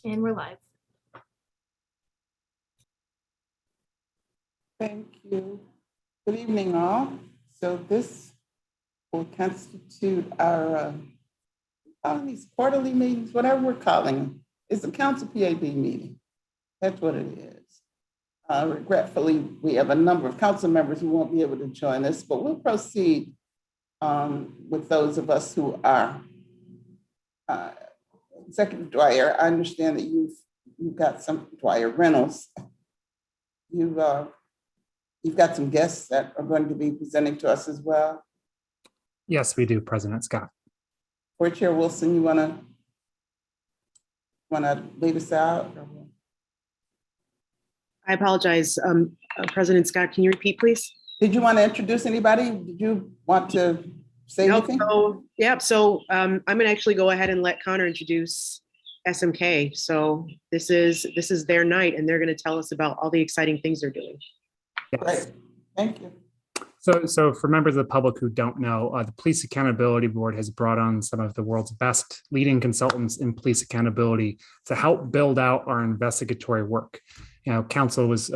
And we're live. Thank you. Good evening, all. So this will constitute our calling these quarterly meetings, whatever we're calling them. It's a council PAB meeting. That's what it is. Regretfully, we have a number of council members who won't be able to join us, but we'll proceed with those of us who are. Executive Dwyer, I understand that you've got some, Dwyer Reynolds, you've got some guests that are going to be presenting to us as well. Yes, we do, President Scott. Board Chair Wilson, you wanna lead us out? I apologize, President Scott, can you repeat, please? Did you want to introduce anybody? Did you want to say anything? So I'm gonna actually go ahead and let Connor introduce SMK. So this is their night and they're gonna tell us about all the exciting things they're doing. Yes. Great, thank you. So for members of the public who don't know, the Police Accountability Board has brought on some of the world's best leading consultants in police accountability to help build out our investigatory work. You know, council was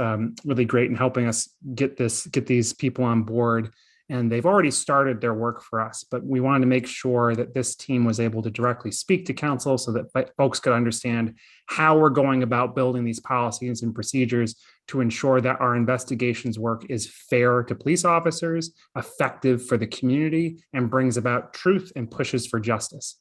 really great in helping us get these people on board, and they've already started their work for us. But we wanted to make sure that this team was able to directly speak to council so that folks could understand how we're going about building these policies and procedures to ensure that our investigations work is fair to police officers, effective for the community, and brings about truth and pushes for justice.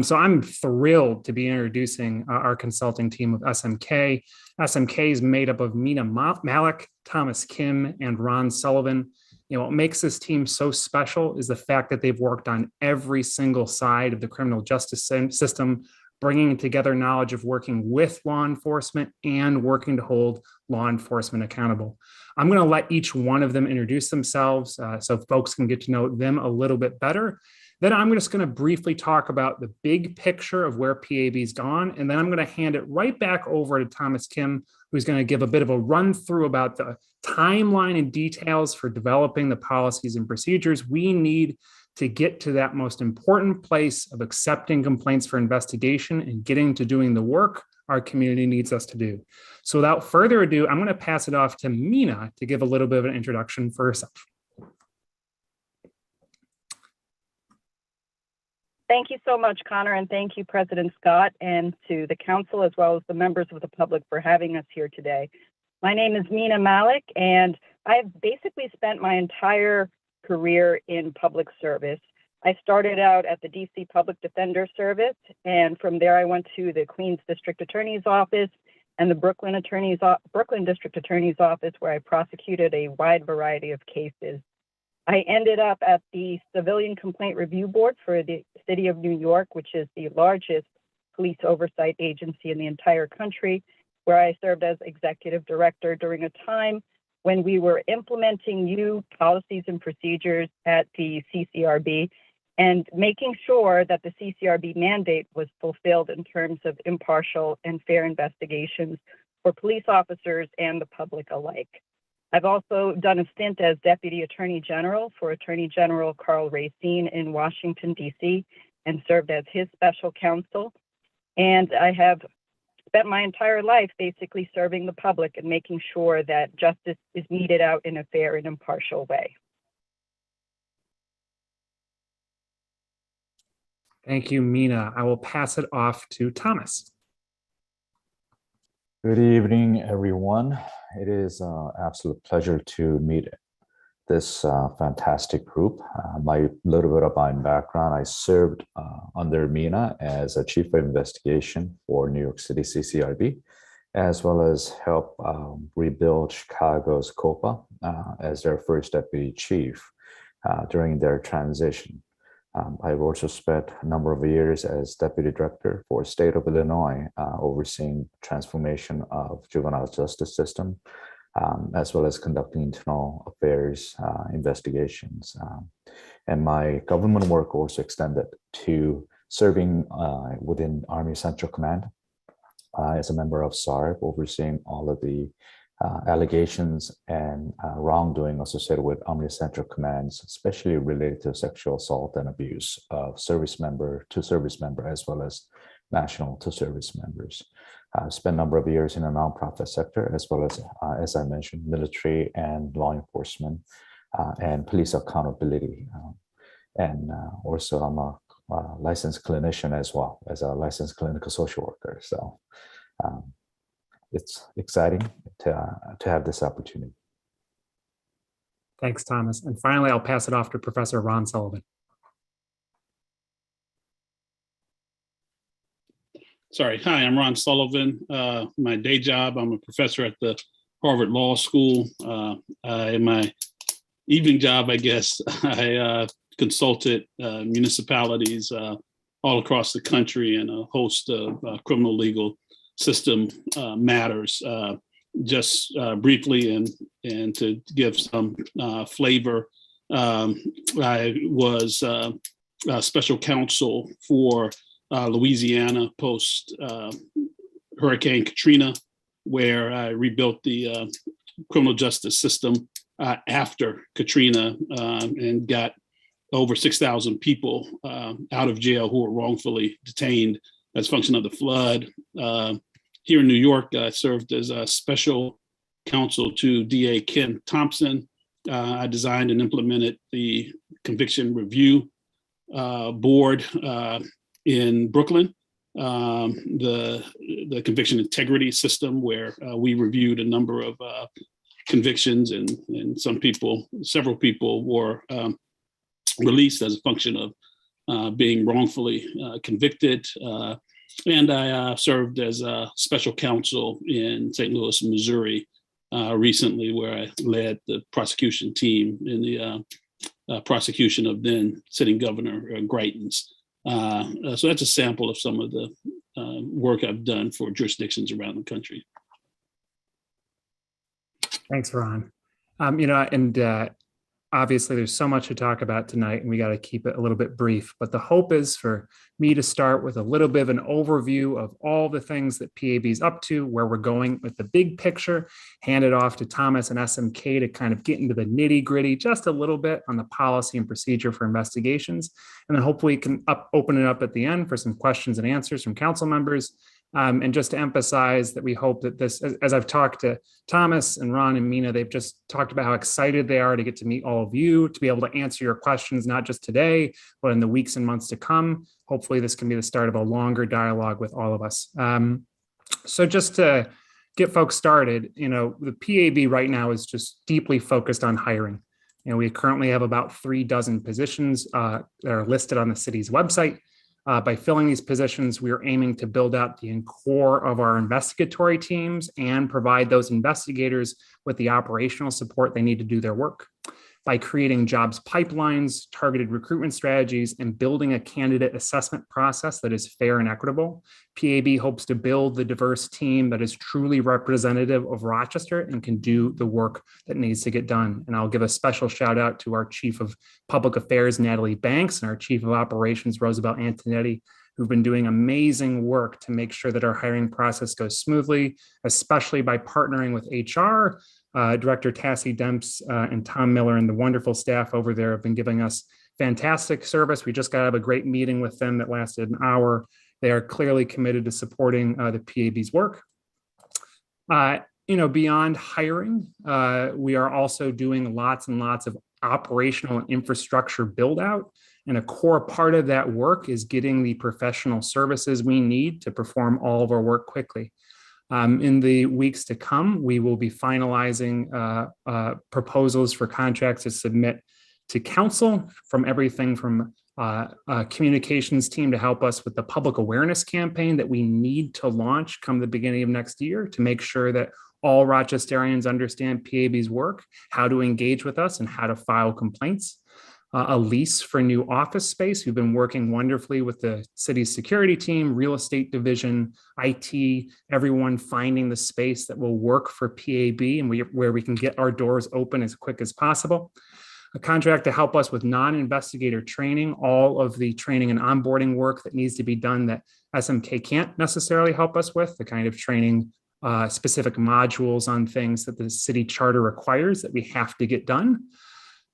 So I'm thrilled to be introducing our consulting team of SMK. SMK is made up of Mina Malik, Thomas Kim, and Ron Sullivan. You know, what makes this team so special is the fact that they've worked on every single side of the criminal justice system, bringing together knowledge of working with law enforcement and working to hold law enforcement accountable. I'm going to let each one of them introduce themselves so folks can get to know them a little bit better. Then I'm just going to briefly talk about the big picture of where PAB's gone, and then I'm going to hand it right back over to Thomas Kim, who's going to give a bit of a run through about the timeline and details for developing the policies and procedures we need to get to that most important place of accepting complaints for investigation and getting to doing the work our community needs us to do. So without further ado, I'm going to pass it off to Mina to give a little bit of an introduction for herself. Thank you so much, Connor, and thank you, President Scott, and to the council as well as the members of the public for having us here today. My name is Mina Malik, and I've basically spent my entire career in public service. I started out at the DC Public Defender Service, and from there I went to the Queens District Attorney's Office and the Brooklyn District Attorney's Office, where I prosecuted a wide variety of cases. I ended up at the Civilian Complaint Review Board for the City of New York, which is the largest police oversight agency in the entire country, where I served as executive director during a time when we were implementing new policies and procedures at the CCRB and making sure that the CCRB mandate was fulfilled in terms of impartial and fair investigations for police officers and the public alike. I've also done a stint as Deputy Attorney General for Attorney General Carl Racine in Washington, D.C., and served as his special counsel. And I have spent my entire life basically serving the public and making sure that justice is meted out in a fair and impartial way. Thank you, Mina. I will pass it off to Thomas. Good evening, everyone. It is an absolute pleasure to meet this fantastic group. My little bit of my background, I served under Mina as a Chief of Investigation for New York City CCRB, as well as help rebuild Chicago's COPA as their first Deputy Chief during their transition. I've also spent a number of years as Deputy Director for State of Illinois, overseeing transformation of juvenile justice system, as well as conducting internal affairs investigations. And my government work also extended to serving within Army Central Command as a member of SARB, overseeing all of the allegations and wrongdoing associated with Army Central Commands, especially related to sexual assault and abuse of service member to service member, as well as national to service members. I've spent a number of years in the nonprofit sector, as well as I mentioned, military and law enforcement and police accountability. And also I'm a licensed clinician as well as a licensed clinical social worker. So it's exciting to have this opportunity. Thanks, Thomas. And finally, I'll pass it off to Professor Ron Sullivan. Sorry. Hi, I'm Ron Sullivan. My day job, I'm a professor at the Harvard Law School. In my evening job, I guess, I consulted municipalities all across the country in a host of criminal legal system matters. Just briefly and to give some flavor, I was a special counsel for Louisiana post Hurricane Katrina, where I rebuilt the criminal justice system after Katrina and got over 6,000 people out of jail who were wrongfully detained as a function of the flood. Here in New York, I served as a special counsel to DA Ken Thompson. I designed and implemented the conviction review board in Brooklyn, the conviction integrity system, where we reviewed a number of convictions, and several people were released as a function of being wrongfully convicted. And I served as a special counsel in St. Louis, Missouri recently, where I led the prosecution team in the prosecution of then sitting Governor Greitens. So that's a sample of some of the work I've done for jurisdictions around the country. Thanks, Ron. Obviously there's so much to talk about tonight, and we got to keep it a little bit brief, but the hope is for me to start with a little bit of an overview of all the things that PAB is up to, where we're going with the big picture, hand it off to Thomas and SMK to kind of get into the nitty gritty just a little bit on the policy and procedure for investigations. And then hopefully we can open it up at the end for some questions and answers from council members. And just to emphasize that we hope that this, as I've talked to Thomas and Ron and Mina, they've just talked about how excited they are to get to meet all of you, to be able to answer your questions, not just today, but in the weeks and months to come. Hopefully this can be the start of a longer dialogue with all of us. So just to get folks started, the PAB right now is just deeply focused on hiring. We currently have about 36 positions that are listed on the city's website. By filling these positions, we are aiming to build out the core of our investigatory teams and provide those investigators with the operational support they need to do their work. By creating jobs pipelines, targeted recruitment strategies, and building a candidate assessment process that is fair and equitable, PAB hopes to build the diverse team that is truly representative of Rochester and can do the work that needs to get done. And I'll give a special shout out to our Chief of Public Affairs, Natalie Banks, and our Chief of Operations, Roosevelt Antonetti, who've been doing amazing work to make sure that our hiring process goes smoothly, especially by partnering with HR. Director Tassie Demps and Tom Miller and the wonderful staff over there have been giving us fantastic service. We just got to have a great meeting with them that lasted an hour. They are clearly committed to supporting the PAB's work. Beyond hiring, we are also doing lots and lots of operational and infrastructure build out. And a core part of that work is getting the professional services we need to perform all of our work quickly. In the weeks to come, we will be finalizing proposals for contracts to submit to council, from everything from a communications team to help us with the public awareness campaign that we need to launch come the beginning of next year to make sure that all Rochesterians understand PAB's work, how to engage with us, and how to file complaints. A lease for new office space. We've been working wonderfully with the city's security team, real estate division, IT, everyone finding the space that will work for PAB and where we can get our doors open as quick as possible. A contract to help us with non-investigator training, all of the training and onboarding work that needs to be done that SMK can't necessarily help us with, the kind of training, specific modules on things that the city charter requires that we have to get done.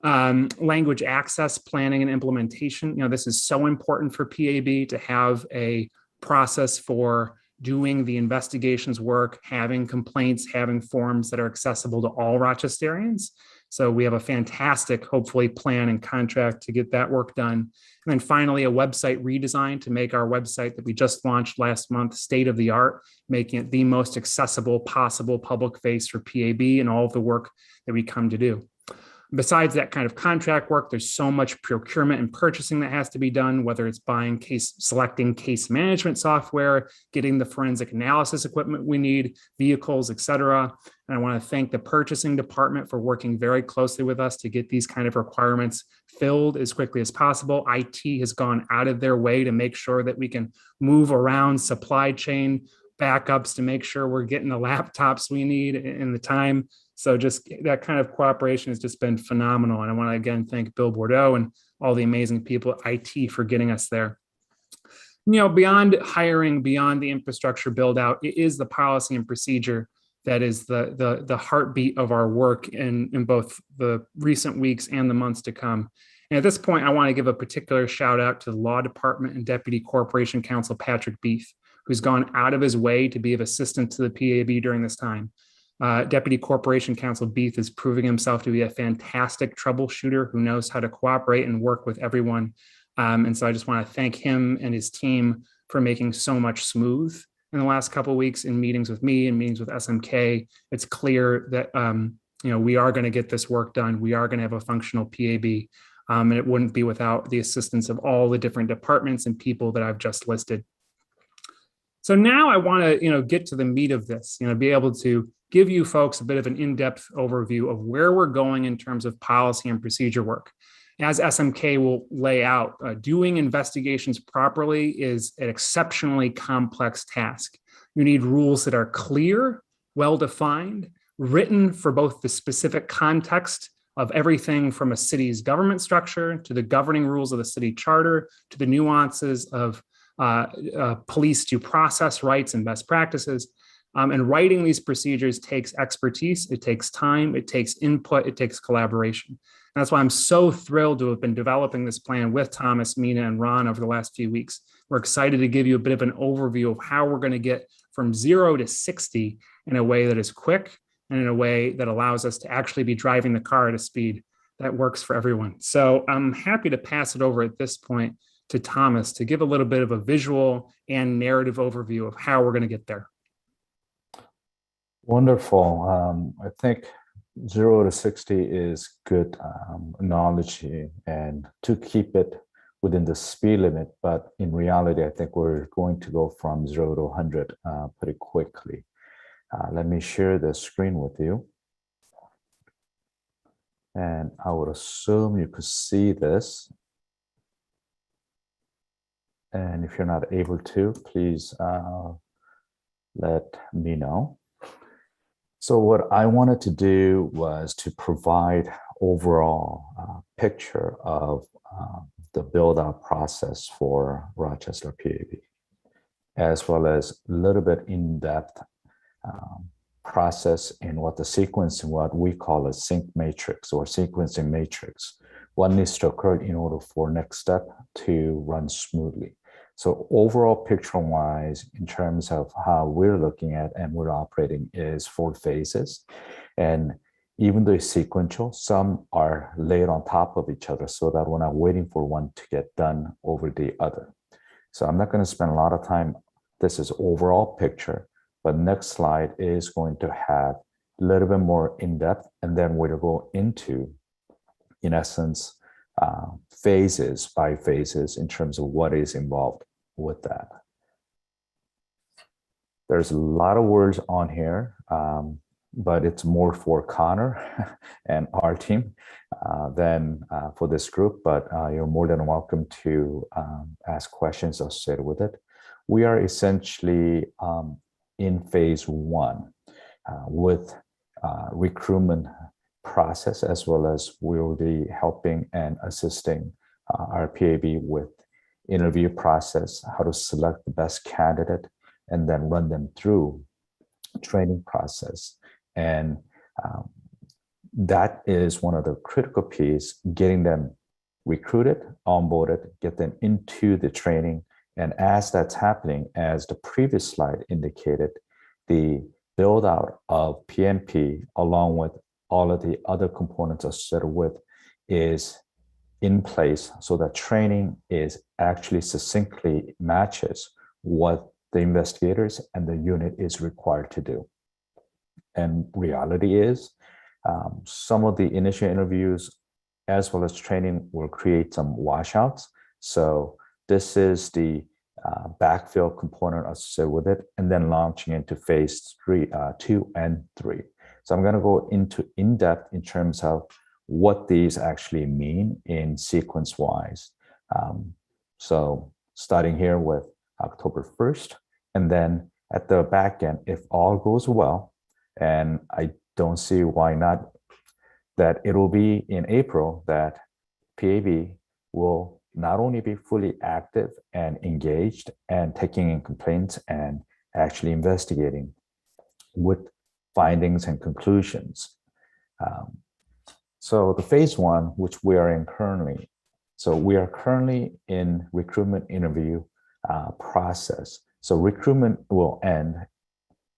Language access, planning, and implementation. This is so important for PAB to have a process for doing the investigations work, having complaints, having forms that are accessible to all Rochesterians. So we have a fantastic, hopefully, plan and contract to get that work done. And then finally, a website redesign to make our website that we just launched last month state of the art, making it the most accessible possible public face for PAB and all of the work that we come to do. Besides that kind of contract work, there's so much procurement and purchasing that has to be done, whether it's selecting case management software, getting the forensic analysis equipment we need, vehicles, et cetera. And I want to thank the purchasing department for working very closely with us to get these kind of requirements filled as quickly as possible. IT has gone out of their way to make sure that we can move around supply chain backups to make sure we're getting the laptops we need in the time. So just that kind of cooperation has just been phenomenal. And I want to again thank Bill Bordeaux and all the amazing people at IT for getting us there. You know, beyond hiring, beyond the infrastructure build out, it is the policy and procedure that is the heartbeat of our work in both the recent weeks and the months to come. And at this point, I want to give a particular shout out to the Law Department and Deputy Corporation Counsel Patrick Beef, who's gone out of his way to be of assistance to the PAB during this time. Deputy Corporation Counsel Beef is proving himself to be a fantastic troubleshooter who knows how to cooperate and work with everyone. And so I just want to thank him and his team for making so much smooth in the last couple of weeks in meetings with me and meetings with SMK. It's clear that we are going to get this work done. We are going to have a functional PAB, and it wouldn't be without the assistance of all the different departments and people that I've just listed. So now I want to get to the meat of this, be able to give you folks a bit of an in-depth overview of where we're going in terms of policy and procedure work. As SMK will lay out, doing investigations properly is an exceptionally complex task. You need rules that are clear, well-defined, written for both the specific context of everything from a city's government structure to the governing rules of the city charter to the nuances of police due process rights and best practices. And writing these procedures takes expertise, it takes time, it takes input, it takes collaboration. And that's why I'm so thrilled to have been developing this plan with Thomas, Mina, and Ron over the last few weeks. We're excited to give you a bit of an overview of how we're going to get from 0 to 60 in a way that is quick and in a way that allows us to actually be driving the car at a speed that works for everyone. So I'm happy to pass it over at this point to Thomas to give a little bit of a visual and narrative overview of how we're going to get there. Wonderful. I think 0 to 60 is good knowledge and to keep it within the speed limit. But in reality, I think we're going to go from 0 to 100 pretty quickly. Let me share the screen with you. And I would assume you could see this. And if you're not able to, please let me know. So what I wanted to do was to provide overall picture of the build-out process for Rochester PAB, as well as a little bit in-depth process in what the sequence and what we call a sync matrix or sequencing matrix. What needs to occur in order for next step to run smoothly. So overall picture-wise, in terms of how we're looking at and we're operating is 4 phases. And even though it's sequential, some are laid on top of each other so that we're not waiting for one to get done over the other. So I'm not going to spend a lot of time. This is overall picture, but next slide is going to have a little bit more in-depth, and then we'll go into, in essence, phases by phases in terms of what is involved with that. There's a lot of words on here, but it's more for Connor and our team than for this group, but you're more than welcome to ask questions associated with it. We are essentially in phase 1 with recruitment process, as well as we'll be helping and assisting our PAB with interview process, how to select the best candidate, and then run them through training process. And that is one of the critical pieces, getting them recruited, onboarded, get them into the training, And as that's happening, as the previous slide indicated, the build out of PMP along with all of the other components associated with is in place so that training is actually succinctly matches what the investigators and the unit is required to do. And reality is some of the initial interviews as well as training will create some washouts. So this is the backfill component associated with it, and then launching into phase 2 and 3. So I'm going to go into in-depth in terms of what these actually mean in sequence wise. So starting here with October 1st, and then at the back end, if all goes well, and I don't see why not, that it will be in April that PAB will not only be fully active and engaged and taking in complaints and actually investigating with findings and conclusions. So the phase 1, which we are in currently, so we are currently in recruitment interview process. So recruitment will end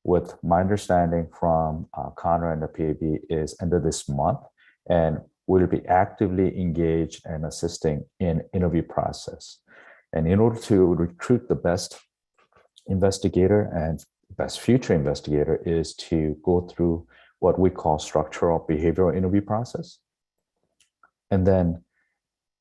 with my understanding from Connor and the PAB is end of this month, and we'll be actively engaged and assisting in interview process. And in order to recruit the best investigator and best future investigator is to go through what we call structural behavioral interview process. And then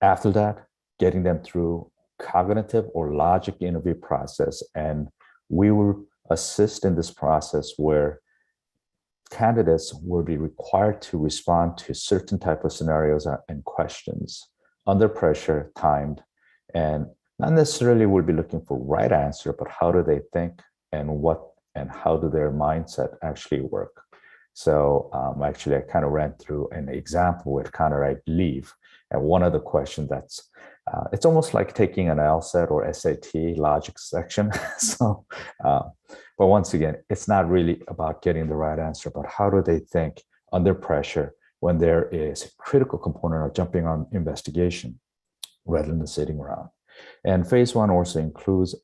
after that, getting them through cognitive or logic interview process. And we will assist in this process where candidates will be required to respond to certain type of scenarios and questions under pressure, timed, and not necessarily will be looking for right answer, but how do they think and what and how do their mindset actually work. So actually, I kind of ran through an example with Connor, I believe, and one of the questions that's it's almost like taking an LSAT or SAT logic section. So, but once again, it's not really about getting the right answer, but how do they think under pressure when there is a critical component of jumping on investigation rather than sitting around. And phase 1 also includes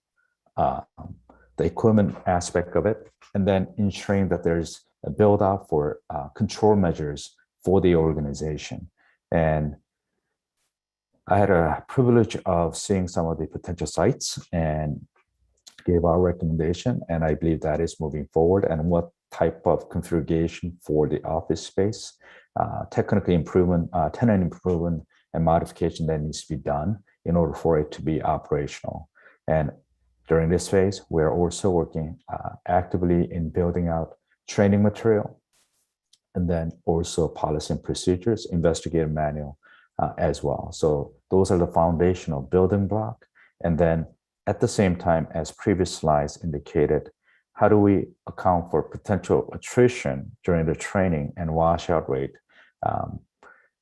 the equipment aspect of it, and then ensuring that there's a build out for control measures for the organization. And I had a privilege of seeing some of the potential sites and gave our recommendation, and I believe that is moving forward, and what type of configuration for the office space, technical improvement, tenant improvement, and modification that needs to be done in order for it to be operational. And during this phase, we're also working actively in building out training material, and then also policy and procedures, investigative manual as well. So those are the foundational building block. And then at the same time, as previous slides indicated, how do we account for potential attrition during the training and washout rate?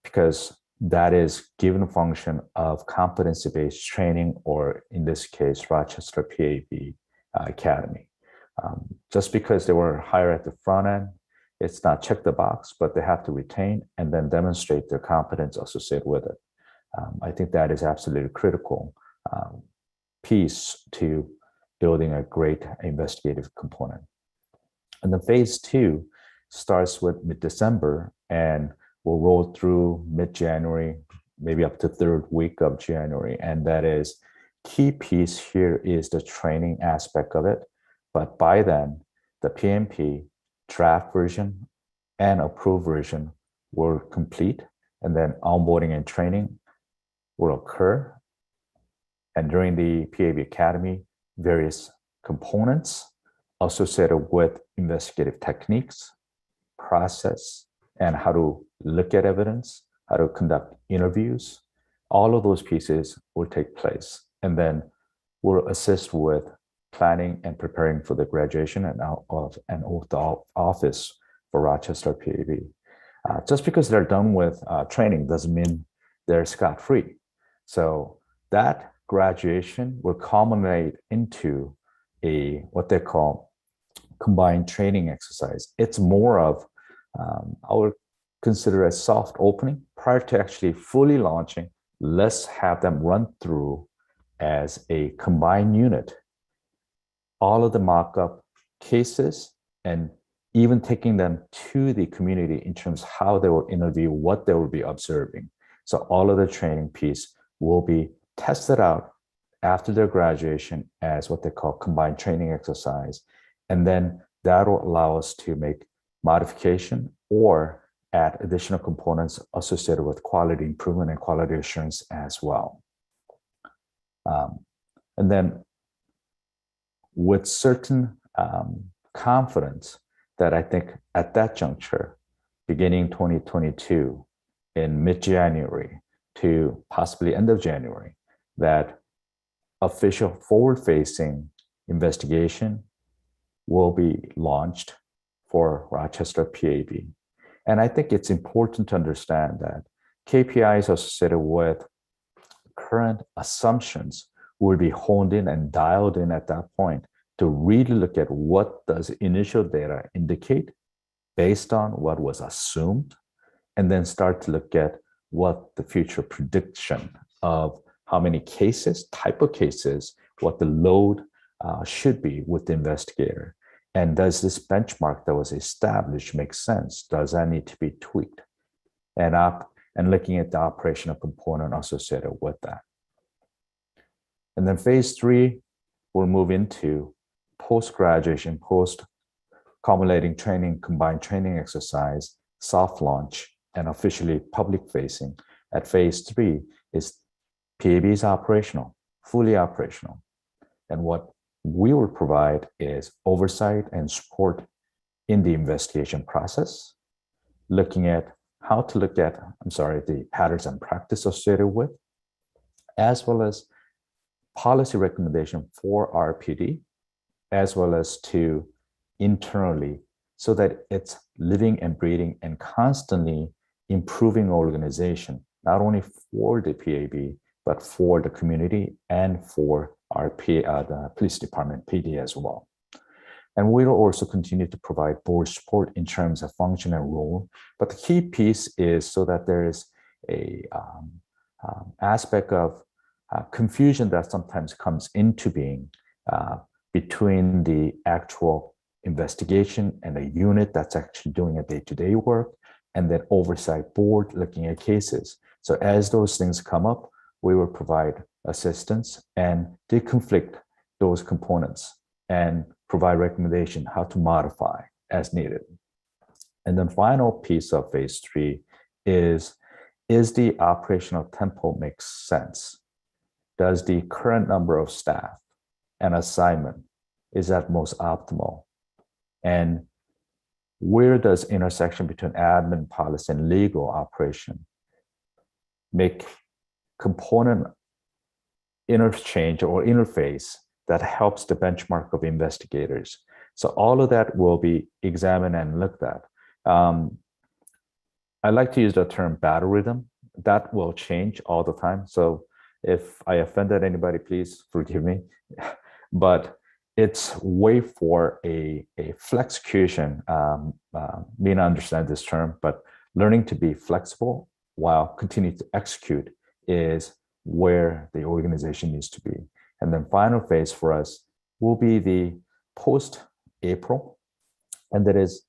Because that is given function of competency-based training, or in this case, Rochester PAB Academy. Just because they were higher at the front end, it's not check the box, but they have to retain and then demonstrate their competence associated with it. I think that is absolutely critical piece to building a great investigative component. And then phase 2 starts with mid-December and will roll through mid-January, maybe up to third week of January. And that is key piece here is the training aspect of it. But by then, the PMP draft version and approved version will complete, and then onboarding and training will occur. And during the PAB Academy, various components associated with investigative techniques, process, and how to look at evidence, how to conduct interviews, all of those pieces will take place. And then we'll assist with planning and preparing for the graduation and oath of office for Rochester PAB. Just because they're done with training doesn't mean they're scot-free. So that graduation will culminate into a what they call combined training exercise. It's more of I would consider a soft opening prior to actually fully launching. Let's have them run through as a combined unit, all of the mock-up cases and even taking them to the community in terms of how they will interview, what they will be observing. So all of the training piece will be tested out after their graduation as what they call combined training exercise. And then that will allow us to make modification or add additional components associated with quality improvement and quality assurance as well. And then with certain confidence that I think at that juncture, beginning 2022 in mid-January to possibly end of January, that official forward-facing investigation will be launched for Rochester PAB. And I think it's important to understand that KPIs associated with current assumptions will be honed in and dialed in at that point to really look at what does initial data indicate based on what was assumed, and then start to look at what the future prediction of how many cases, type of cases, what the load should be with the investigator. And does this benchmark that was established make sense? Does that need to be tweaked? And looking at the operational component associated with that. And then phase 3 will move into post-graduation, post-cumulating training, combined training exercise, soft launch, and officially public-facing. At phase 3 is PAB is operational, fully operational. And what we will provide is oversight and support in the investigation process, looking at how to look at, the patterns and practice associated with, as well as policy recommendation for RPD, as well as to internally, so that it's living and breathing and constantly improving organization, not only for the PAB, but for the community and for our the police department PD as well. And we will also continue to provide board support in terms of function and role. But the key piece is so that there is a aspect of confusion that sometimes comes into being between the actual investigation and a unit that's actually doing a day-to-day work, and then oversight board looking at cases. So as those things come up, we will provide assistance and deconflict those components and provide recommendation how to modify as needed. And then final piece of phase 3 is the operational tempo makes sense? Does the current number of staff and assignment is that most optimal? And where does intersection between admin, policy, and legal operation make component interchange or interface that helps the benchmark of investigators? So all of that will be examined and looked at. I like to use the term battle rhythm. That will change all the time. So if I offended anybody, please forgive me. But it's way for a flexecution. May not understand this term, but learning to be flexible while continuing to execute is where the organization needs to be. And then final phase for us will be the post-April, and that is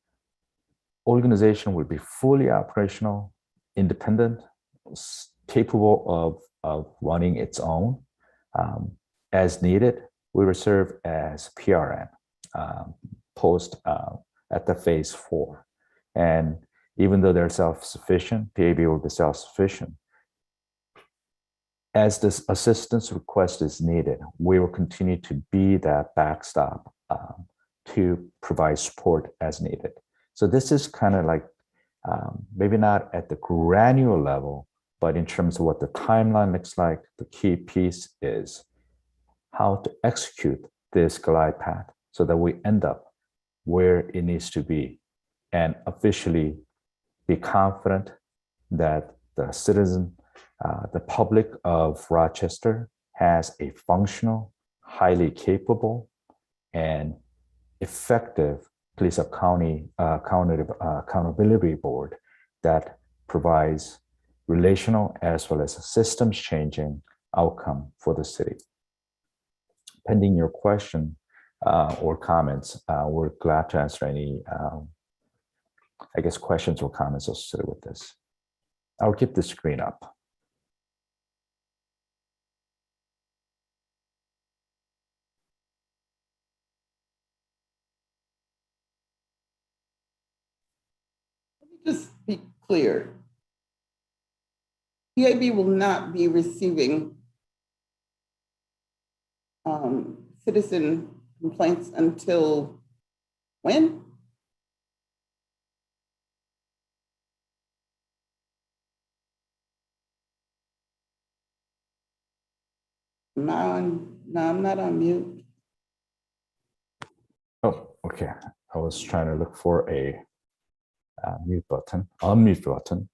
organization will be fully operational, independent, capable of running its own. As needed, we will serve as PRN post at the phase 4. And even though they're self-sufficient, PAB will be self-sufficient. As this assistance request is needed, we will continue to be that backstop to provide support as needed. So this is kind of like, maybe not at the granular level, but in terms of what the timeline looks like, the key piece is how to execute this glide path so that we end up where it needs to be and officially be confident that the citizen, the public of Rochester has a functional, highly capable, and effective police accountability board that provides relational as well as systems changing outcome for the city. pending your question or comments, we're glad to answer any, I guess, questions or comments associated with this. I'll keep the screen up. Just be clear. PAB will not be receiving citizen complaints until when? Am I on? No, I'm not on mute. Oh, okay. I was trying to look for a mute button, unmute button.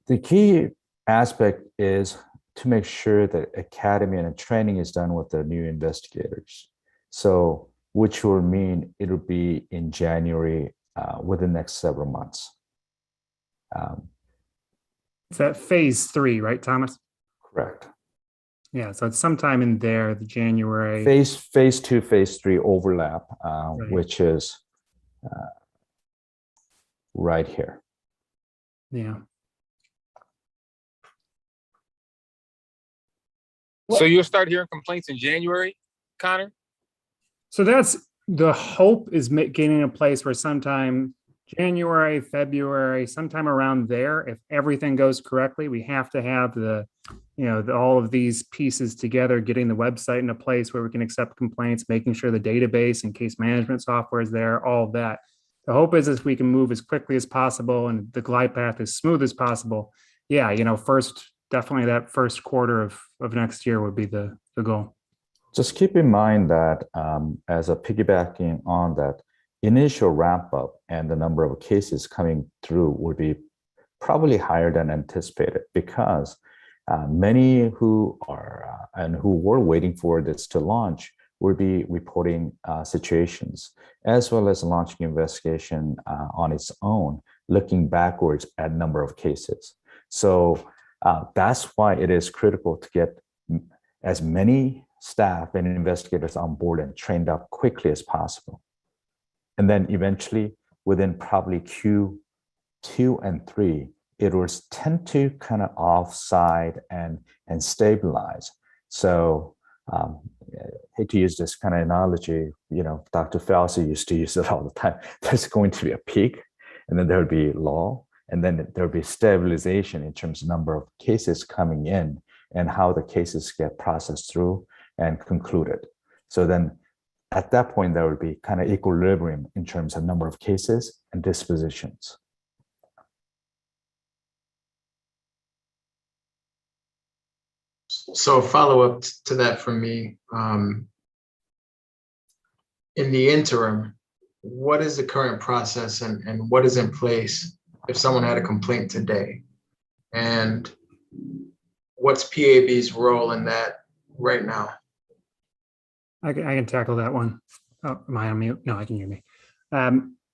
The key aspect is to make sure that academy and training is done with the new investigators. So, which will mean it'll be in January within the next several months. It's at phase 3, right, Thomas? Correct. Yeah, so it's sometime in there, the January. Phase 2, phase 3 overlap, Right. which is right here. Yeah. So you'll start hearing complaints in January, Connor? So that's the hope, is getting a place where sometime January, February, sometime around there, if everything goes correctly, we have to have the, all of these pieces together, getting the website in a place where we can accept complaints, making sure the database and case management software is there, all of that. The hope is we can move as quickly as possible and the glide path as smooth as possible. Yeah, definitely that first quarter of next year would be the goal. Just keep in mind that as a piggybacking on that, initial ramp up and the number of cases coming through would be probably higher than anticipated, because many who are and who were waiting for this to launch will be reporting situations, as well as launching investigation on its own, looking backwards at number of cases. So that's why it is critical to get as many staff and investigators on board and trained up quickly as possible. And then eventually, within probably Q2 and 3, it will tend to kind of offside and stabilize. So I hate to use this kind of analogy, Dr. Fauci used to use it all the time. There's going to be a peak, and then there'll be lull, and then there'll be stabilization in terms of number of cases coming in and how the cases get processed through and concluded. So then at that point, there would be kind of equilibrium in terms of number of cases and dispositions. So a follow-up to that from me. In the interim, what is the current process and what is in place if someone had a complaint today? And what's PAB's role in that right now? I can tackle that one. Oh, am I on mute? No, I can hear me.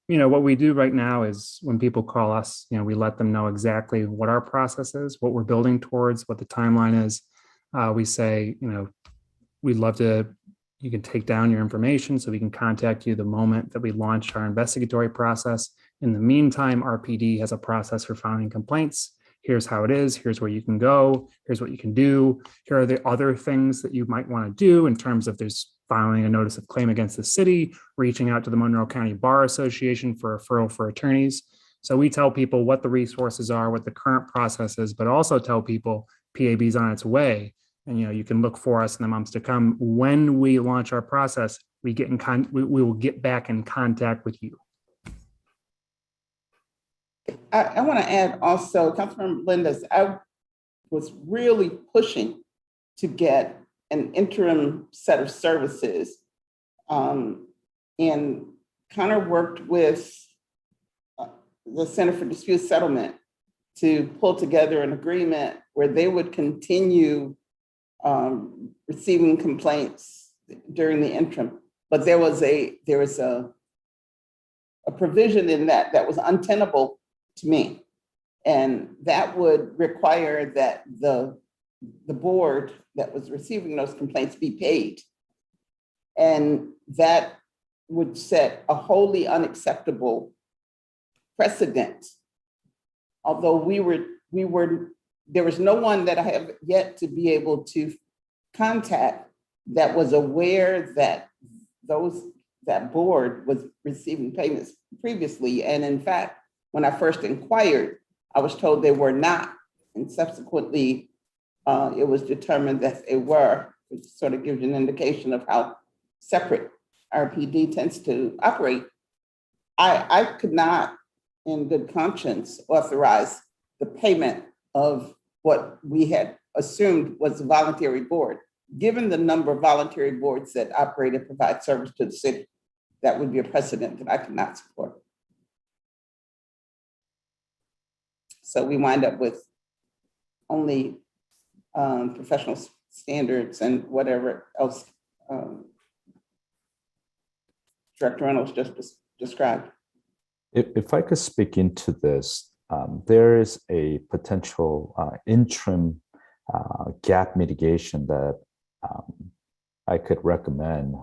What we do right now is when people call us, we let them know exactly what our process is, what we're building towards, what the timeline is. We say, we'd love to, you can take down your information so we can contact you the moment that we launch our investigatory process. In the meantime, RPD has a process for filing complaints. Here's how it is. Here's where you can go. Here's what you can do. Here are the other things that you might want to do in terms of there's filing a notice of claim against the city, reaching out to the Monroe County Bar Association for referral for attorneys. So we tell people what the resources are, what the current process is, but also tell people PAB is on its way. And you can look for us in the months to come. When we launch our process, we will get back in contact with you. I want to add also, Councilmember Melendez, I was really pushing to get an interim set of services. And Connor worked with the Center for Dispute Settlement to pull together an agreement where they would continue receiving complaints during the interim. But there was a provision in that was untenable to me. And that would require that the the board that was receiving those complaints be paid. And that would set a wholly unacceptable precedent. Although there was no one that I have yet to be able to contact that was aware that that board was receiving payments previously. And in fact, when I first inquired, I was told they were not. And subsequently, it was determined that they were, which sort of gives you an indication of how separate RPD tends to operate. I could not, in good conscience, authorize the payment of what we had assumed was a voluntary board. Given the number of voluntary boards that operate and provide service to the city, that would be a precedent that I could not support. So we wind up with only professional standards and whatever else Director Reynolds just described. If I could speak into this, there is a potential interim gap mitigation that I could recommend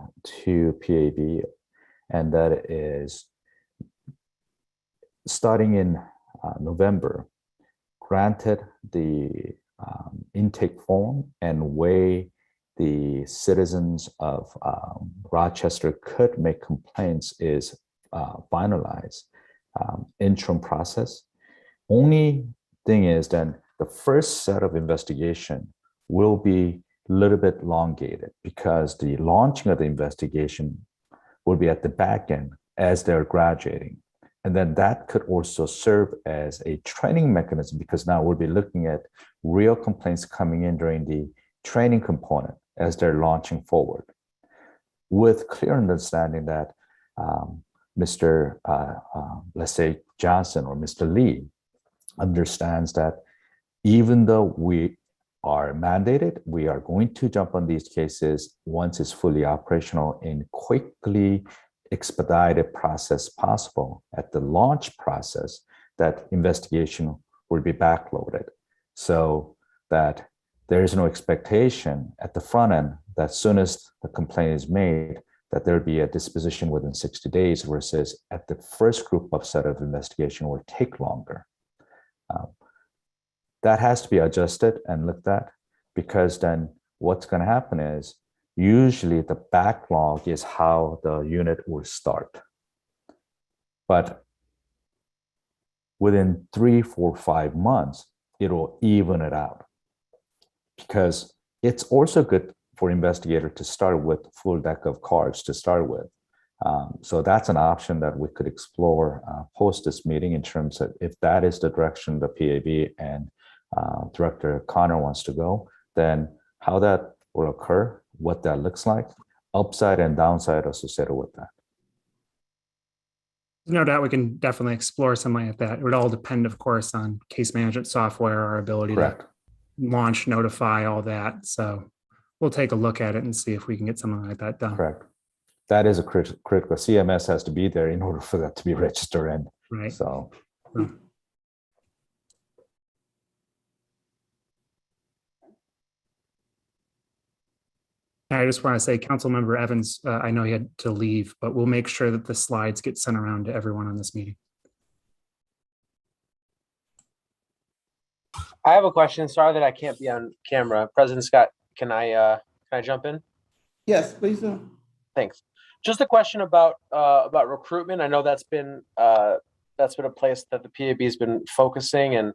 to PAB, and that is starting in November, granted the intake form and way the citizens of Rochester could make complaints is finalized. Interim process. Only thing is then the first set of investigation will be a little bit elongated because the launching of the investigation will be at the back end as they're graduating. And then that could also serve as a training mechanism because now we'll be looking at real complaints coming in during the training component as they're launching forward. With clear understanding that Mr. Let's say Johnson or Mr. Lee understands that even though we are mandated, we are going to jump on these cases once it's fully operational in quickly expedited process possible. At the launch process, that investigation will be backloaded so that there is no expectation at the front end that soon as the complaint is made, that there be a disposition within 60 days versus at the first group of set of investigation will take longer. That has to be adjusted and looked at because then what's going to happen is usually the backlog is how the unit will start. But within 3, 4, 5 months, it will even it out because it's also good for investigator to start with full deck of cards to start with. So that's an option that we could explore post this meeting in terms of if that is the direction the PAB and Director Connor wants to go, then how that will occur, what that looks like, upside and downside associated with that. No doubt we can definitely explore something like that. It would all depend, of course, on case management software, our ability Correct. to launch, notify, all that. So we'll take a look at it and see if we can get something like that done. Correct. That is a critical. CMS has to be there in order for that to be registered in. Right. So. I just want to say, Councilmember Evans, I know he had to leave, but we'll make sure that the slides get sent around to everyone on this meeting. I have a question. Sorry that I can't be on camera. President Scott, can I jump in? Yes, please do. Thanks. Just a question about recruitment. I know that's been a place that the PAB has been focusing, and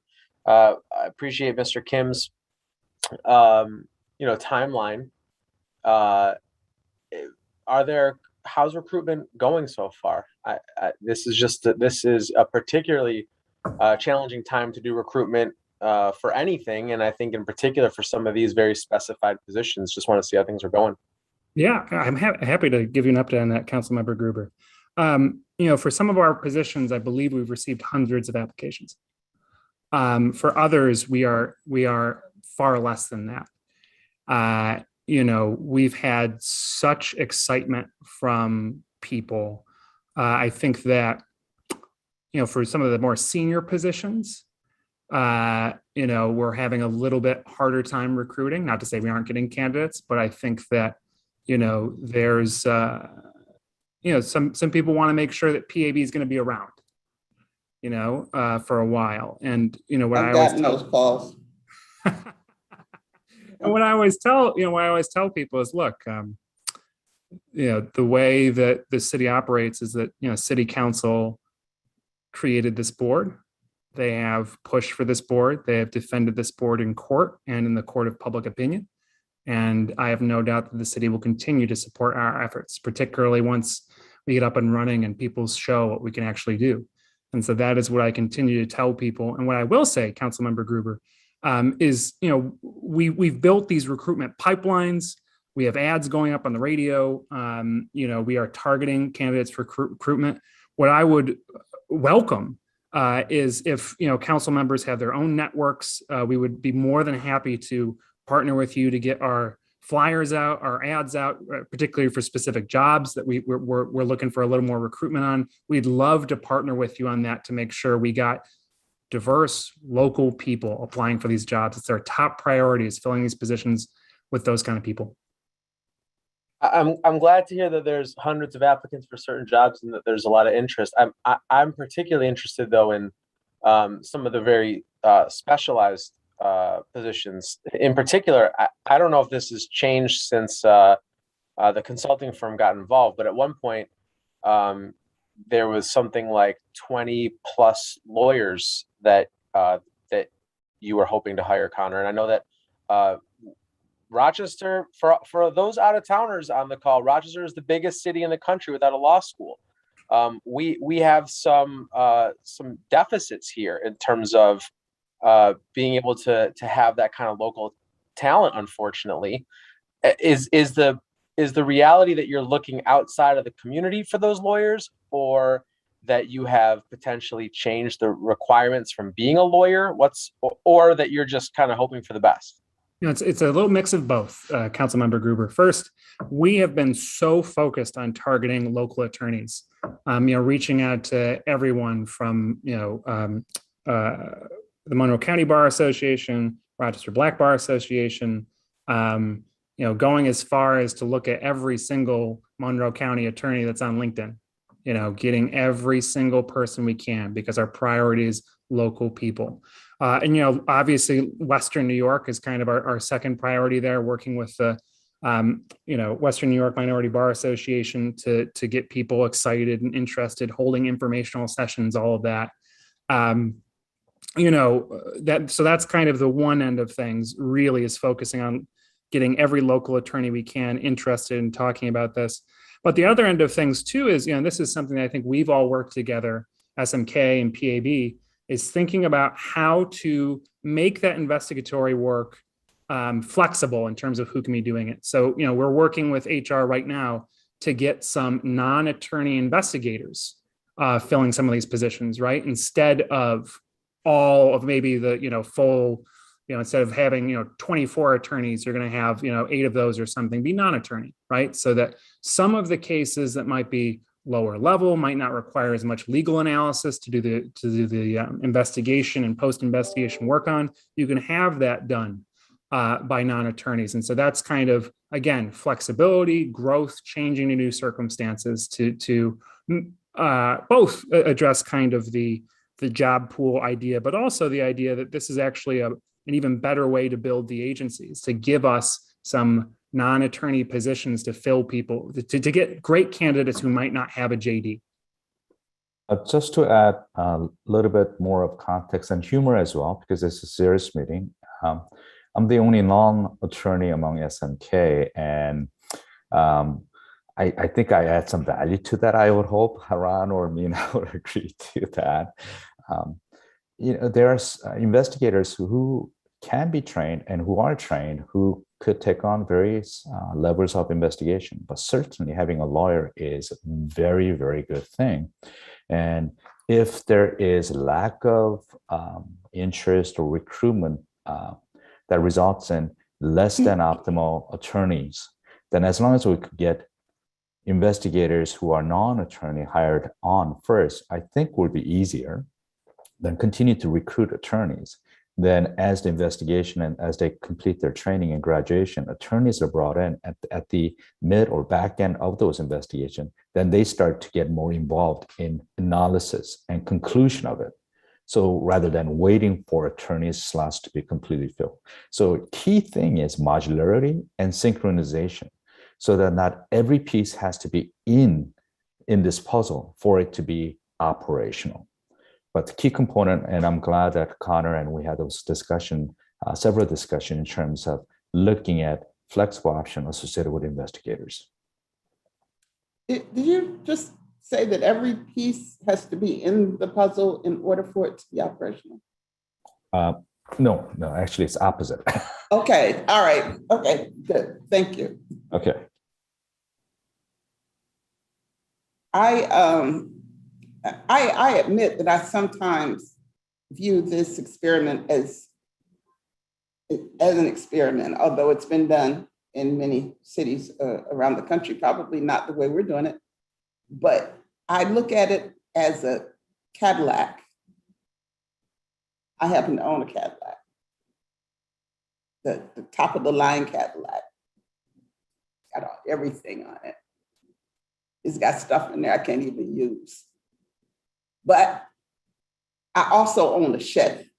I appreciate Mr. Kim's timeline. How's recruitment going so far? This is a particularly challenging time to do recruitment for anything, and I think in particular for some of these very specified positions. Just want to see how things are going. Yeah, I'm happy to give you an update on that, Councilmember Gruber. For some of our positions, I believe we've received hundreds of applications. For others, we are far less than that. We've had such excitement from people. I think that, for some of the more senior positions, we're having a little bit harder time recruiting. Not to say we aren't getting candidates, but I think that, there's, some people want to make sure that PAB is going to be around, for a while. And, what I I've always gotten those calls. and what I always tell people is, look, the way that the city operates is that, city council created this board. They have pushed for this board. They have defended this board in court and in the court of public opinion. And I have no doubt that the city will continue to support our efforts, particularly once we get up and running and people show what we can actually do. And so that is what I continue to tell people. And what I will say, Councilmember Gruber, is, we've built these recruitment pipelines. We have ads going up on the radio. We are targeting candidates for recruitment. What I would welcome is if, council members have their own networks, we would be more than happy to partner with you to get our flyers out, our ads out, particularly for specific jobs that we're looking for a little more recruitment on. We'd love to partner with you on that to make sure we got diverse local people applying for these jobs. It's our top priority, is filling these positions with those kind of people. I'm glad to hear that there's hundreds of applicants for certain jobs and that there's a lot of interest. I'm particularly interested though in some of the very specialized positions. In particular, I don't know if this has changed since the consulting firm got involved, but at one point there was something like 20 plus lawyers that you were hoping to hire, Connor. And I know that Rochester, for those out of towners on the call, Rochester is the biggest city in the country without a law school. We have some deficits here in terms of being able to have that kind of local talent. Unfortunately, is the reality that you're looking outside of the community for those lawyers, or that you have potentially changed the requirements from being a lawyer? Or that you're just kind of hoping for the best? It's a little mix of both, Councilmember Gruber. First, we have been so focused on targeting local attorneys, reaching out to everyone from, the Monroe County Bar Association, Rochester Black Bar Association, going as far as to look at every single Monroe County attorney that's on LinkedIn, getting every single person we can, because our priority is local people. And, obviously Western New York is kind of our second priority there, working with the, Western New York Minority Bar Association to get people excited and interested, holding informational sessions, all of that. So that's kind of the one end of things, really, is focusing on getting every local attorney we can interested in talking about this. But the other end of things too is, this is something that I think we've all worked together, SMK and PAB, is thinking about how to make that investigatory work flexible in terms of who can be doing it. So, we're working with HR right now to get some non-attorney investigators filling some of these positions, right? Instead of all of maybe the, full, instead of having, 24 attorneys, you're going to have, 8 of those or something be non-attorney, right? So that some of the cases that might be lower level might not require as much legal analysis to do the investigation and post-investigation work on. You can have that done by non-attorneys. And so that's kind of, again, flexibility, growth, changing to new circumstances to both address kind of the job pool idea, but also the idea that this is actually an even better way to build the agencies, to give us some non-attorney positions to fill people, to get great candidates who might not have a JD. Just to add a little bit more of context and humor as well, because it's a serious meeting. I'm the only non-attorney among SMK, and I think I add some value to that. I would hope Ron or Mina would agree to that. There are investigators who can be trained and who are trained, who could take on various levels of investigation, but certainly having a lawyer is a very, very good thing. And if there is lack of interest or recruitment that results in less than optimal attorneys, then as long as we could get investigators who are non-attorney hired on first, I think would be easier. then continue to recruit attorneys. Then as the investigation and as they complete their training and graduation, attorneys are brought in at the mid or back end of those investigations. Then they start to get more involved in analysis and conclusion of it. So rather than waiting for attorneys slots to be completely filled. So key thing is modularity and synchronization, so that not every piece has to be in this puzzle for it to be operational. But the key component, and I'm glad that Connor and we had those discussion, several discussions in terms of looking at flexible option associated with investigators. Did you just say that every piece has to be in the puzzle in order for it to be operational? No, actually it's opposite. Okay, all right, okay, good, thank you. Okay. I admit that I sometimes view this experiment as an experiment, although it's been done in many cities around the country, probably not the way we're doing it. But I look at it as a Cadillac. I happen to own a Cadillac, the top of the line Cadillac. Got everything on it. It's got stuff in there I can't even use. But I also own a Chevy.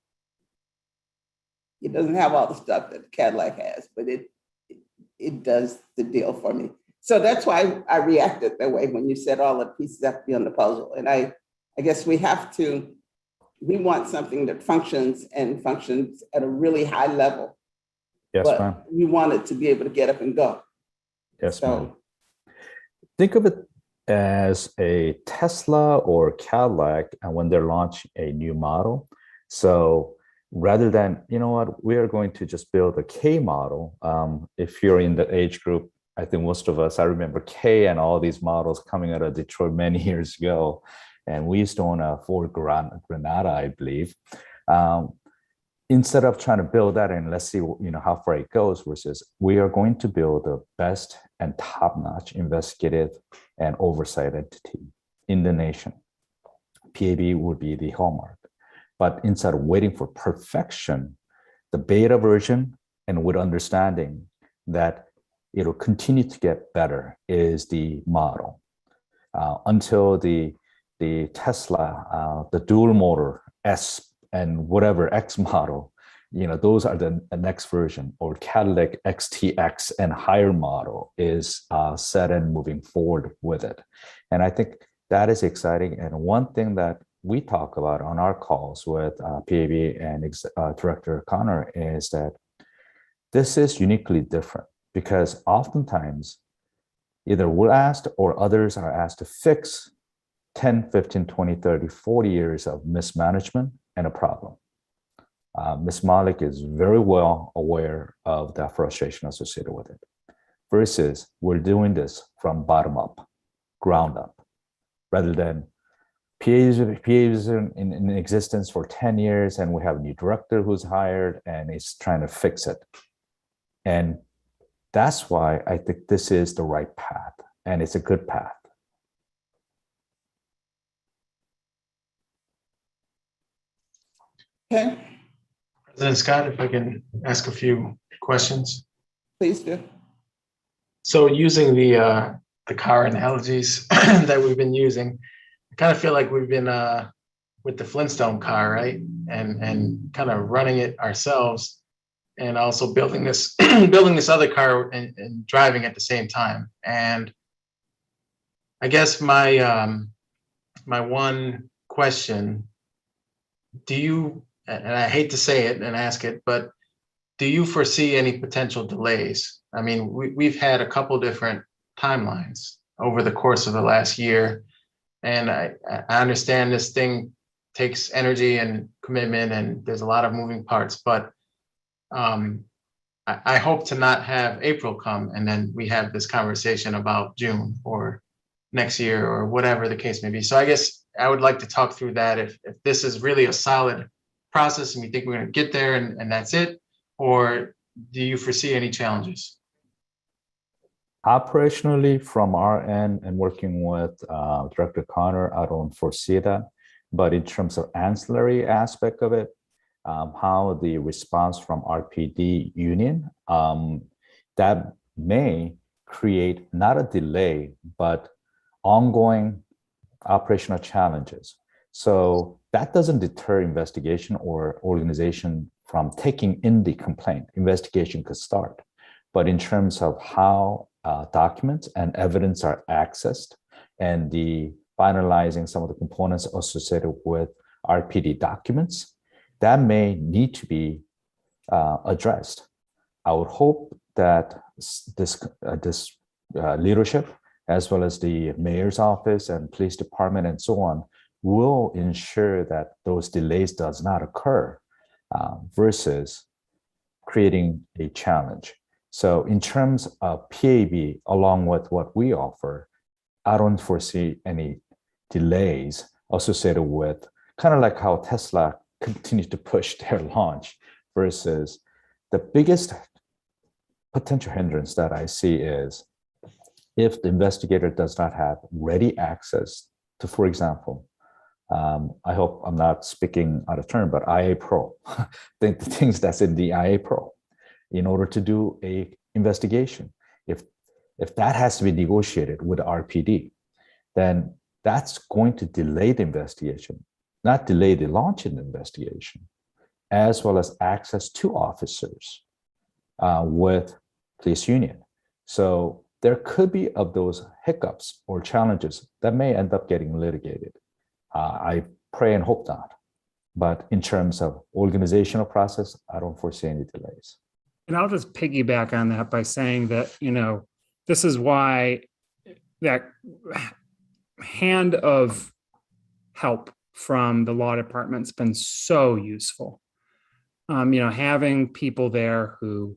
It doesn't have all the stuff that the Cadillac has, but it does the deal for me. So that's why I reacted that way when you said all the pieces have to be on the puzzle. And I guess we want something that functions and functions at a really high level. Yes, but ma'am. we want it to be able to get up and go. Yes, So, ma'am. Think of it as a Tesla or Cadillac and when they're launching a new model. So rather than, you know what, we are going to just build a K model. If you're in the age group, I think most of us, I remember K and all these models coming out of Detroit many years ago. And we used to own a Ford Granada, I believe. Instead of trying to build that and let's see how far it goes, versus we are going to build the best and top-notch investigative and oversight entity in the nation. PAB would be the hallmark. But instead of waiting for perfection, the beta version and with understanding that it'll continue to get better is the model. Until the Tesla, the dual motor S and whatever X model, those are the next version, or Cadillac XTX and higher model is set and moving forward with it. And I think that is exciting. And one thing that we talk about on our calls with PAB and Director Connor is that this is uniquely different because oftentimes either we're asked or others are asked to fix 10, 15, 20, 30, 40 years of mismanagement and a problem. Ms. Malik is very well aware of that frustration associated with it. Versus we're doing this from bottom up, ground up, rather than PAs in existence for 10 years and we have a new director who's hired and is trying to fix it. And that's why I think this is the right path and it's a good path. okay, President Scott, if I can ask a few questions. please do. So using the car analogies that we've been using, I kind of feel like we've been with the Flintstone car, right? And kind of running it ourselves and also building this building this other car and driving at the same time. And I guess my my one question, do you, and I hate to say it and ask it, but do you foresee any potential delays? I mean, we've had a couple different timelines over the course of the last year. And I understand this thing takes energy and commitment and there's a lot of moving parts, but I hope to not have April come and then we have this conversation about June or next year or whatever the case may be. So I guess I would like to talk through that if this is really a solid process and we think we're going to get there and that's it, or do you foresee any challenges? Operationally, from our end and working with Director Connor, I don't foresee that. But in terms of ancillary aspect of it, how the response from RPD union, that may create not a delay, but ongoing operational challenges. So that doesn't deter investigation or organization from taking in the complaint. Investigation could start. But in terms of how documents and evidence are accessed and the finalizing some of the components associated with RPD documents, that may need to be addressed. I would hope that this leadership, as well as the mayor's office and police department and so on, will ensure that those delays does not occur versus creating a challenge. So in terms of PAB, along with what we offer, I don't foresee any delays associated with kind of like how Tesla continues to push their launch versus the biggest potential hindrance that I see is if the investigator does not have ready access to, for example, I hope I'm not speaking out of turn, but IA Pro, the things that's in the IA Pro in order to do a investigation. If that has to be negotiated with RPD, then that's going to delay the investigation, not delay the launch of the investigation, as well as access to officers with police union. So there could be of those hiccups or challenges that may end up getting litigated. I pray and hope not. But in terms of organizational process, I don't foresee any delays. And I'll just piggyback on that by saying that, this is why that hand of help from the law department's been so useful. Having people there who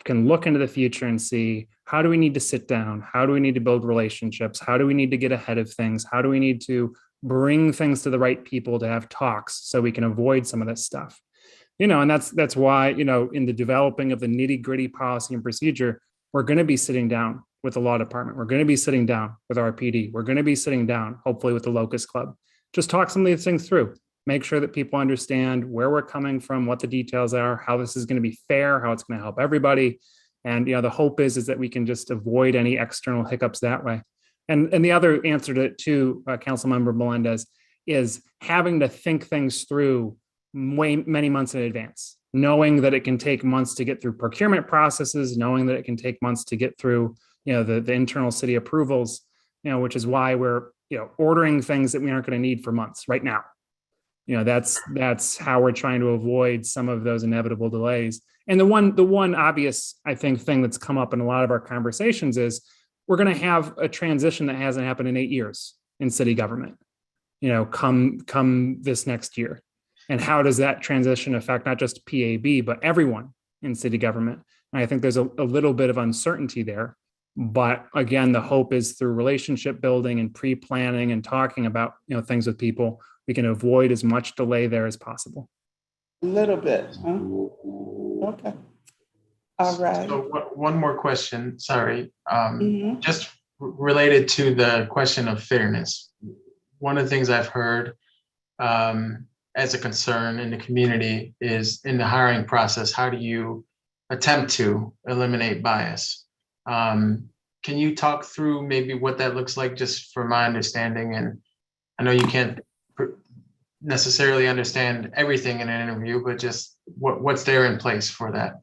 can look into the future and see, how do we need to sit down? How do we need to build relationships? How do we need to get ahead of things? How do we need to bring things to the right people to have talks so we can avoid some of this stuff? And that's why, in the developing of the nitty gritty policy and procedure, we're going to be sitting down with the law department. We're going to be sitting down with RPD. We're going to be sitting down, hopefully, with the Locust Club. Just talk some of these things through. Make sure that people understand where we're coming from, what the details are, how this is going to be fair, how it's going to help everybody. And, the hope is that we can just avoid any external hiccups that way. And the other answer to Councilmember Melendez is having to think things through many months in advance, knowing that it can take months to get through procurement processes, knowing that it can take months to get through, the internal city approvals, which is why we're, ordering things that we aren't going to need for months right now. That's how we're trying to avoid some of those inevitable delays. And the one obvious, I think, thing that's come up in a lot of our conversations is we're going to have a transition that hasn't happened in 8 years in city government, come this next year. And how does that transition affect not just PAB, but everyone in city government? And I think there's a little bit of uncertainty there. But again, the hope is through relationship building and pre-planning and talking about, things with people, we can avoid as much delay there as possible. A little bit, huh? Okay. All right. So one more question, sorry. Just related to the question of fairness. One of the things I've heard as a concern in the community is in the hiring process, how do you attempt to eliminate bias? Can you talk through maybe what that looks like, just for my understanding? And I know you can't necessarily understand everything in an interview, but just what's there in place for that?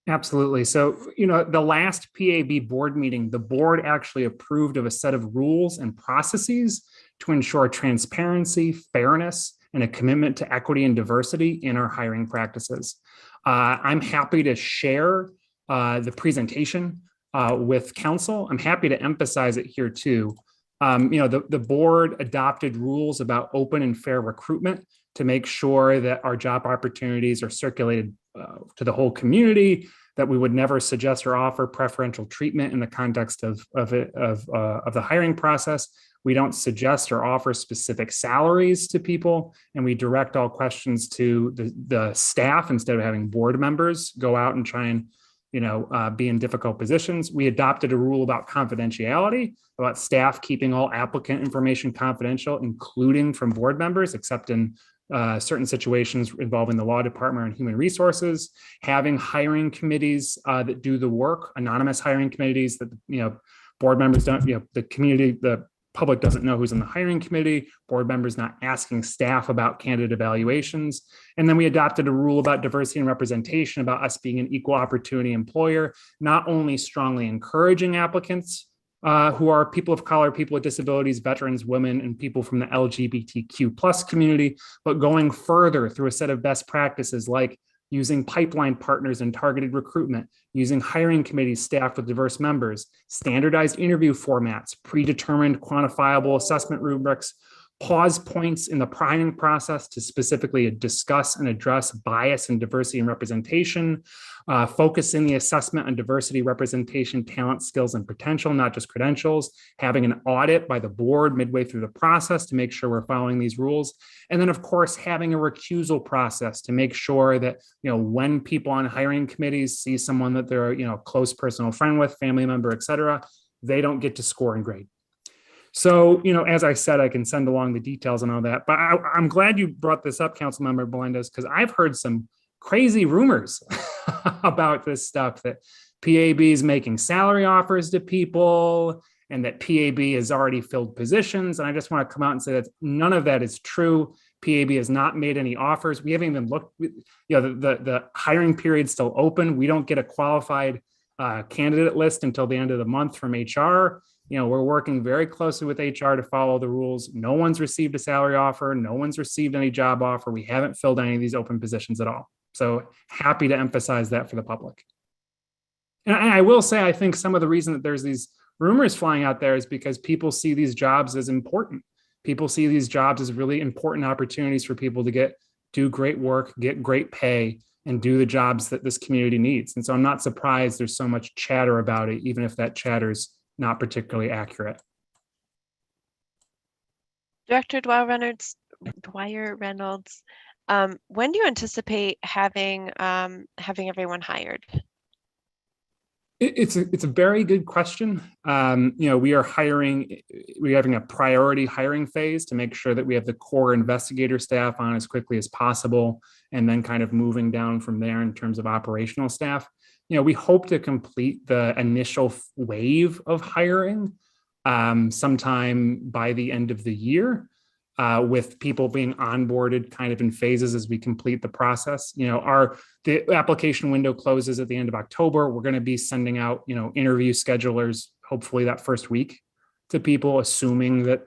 Absolutely. So, the last PAB board meeting, the board actually approved of a set of rules and processes to ensure transparency, fairness, and a commitment to equity and diversity in our hiring practices. I'm happy to share the presentation with council. I'm happy to emphasize it here too. The board adopted rules about open and fair recruitment to make sure that our job opportunities are circulated to the whole community, that we would never suggest or offer preferential treatment in the context of the hiring process. We don't suggest or offer specific salaries to people, and we direct all questions to the staff instead of having board members go out and try and be in difficult positions. We adopted a rule about confidentiality, about staff keeping all applicant information confidential, including from board members, except in certain situations involving the law department and human resources, having hiring committees that do the work, anonymous hiring committees that, board members don't, the public doesn't know who's in the hiring committee, board members not asking staff about candidate evaluations. And then we adopted a rule about diversity and representation, about us being an equal opportunity employer, not only strongly encouraging applicants who are people of color, people with disabilities, veterans, women, and people from the LGBTQ+ community, but going further through a set of best practices like using pipeline partners in targeted recruitment, using hiring committees staffed with diverse members, standardized interview formats, predetermined quantifiable assessment rubrics, pause points in the hiring process to specifically discuss and address bias and diversity and representation, focusing the assessment on diversity, representation, talent, skills, and potential, not just credentials, having an audit by the board midway through the process to make sure we're following these rules. And then, of course, having a recusal process to make sure that, when people on hiring committees see someone that they're, a close personal friend with, family member, et cetera, they don't get to score and grade. So, as I said, I can send along the details and all that, but I'm glad you brought this up, Councilmember Melendez, because I've heard some crazy rumors about this stuff, that PAB is making salary offers to people and that PAB has already filled positions. And I just want to come out and say that none of that is true. PAB has not made any offers. We haven't even looked, the hiring period's still open. We don't get a qualified candidate list until the end of the month from HR. We're working very closely with HR to follow the rules. No one's received a salary offer. No one's received any job offer. We haven't filled any of these open positions at all. So happy to emphasize that for the public. And I will say, I think some of the reason that there's these rumors flying out there is because people see these jobs as important. People see these jobs as really important opportunities for people to do great work, get great pay, and do the jobs that this community needs. And so I'm not surprised there's so much chatter about it, even if that chatter's not particularly accurate. Director Dwyer-Reynolds, when do you anticipate having everyone hired? It's a very good question. We are having a priority hiring phase to make sure that we have the core investigator staff on as quickly as possible, and then kind of moving down from there in terms of operational staff. We hope to complete the initial wave of hiring sometime by the end of the year, with people being onboarded kind of in phases as we complete the process. The application window closes at the end of October. We're going to be sending out, interview schedulers, hopefully that first week, to people, assuming that,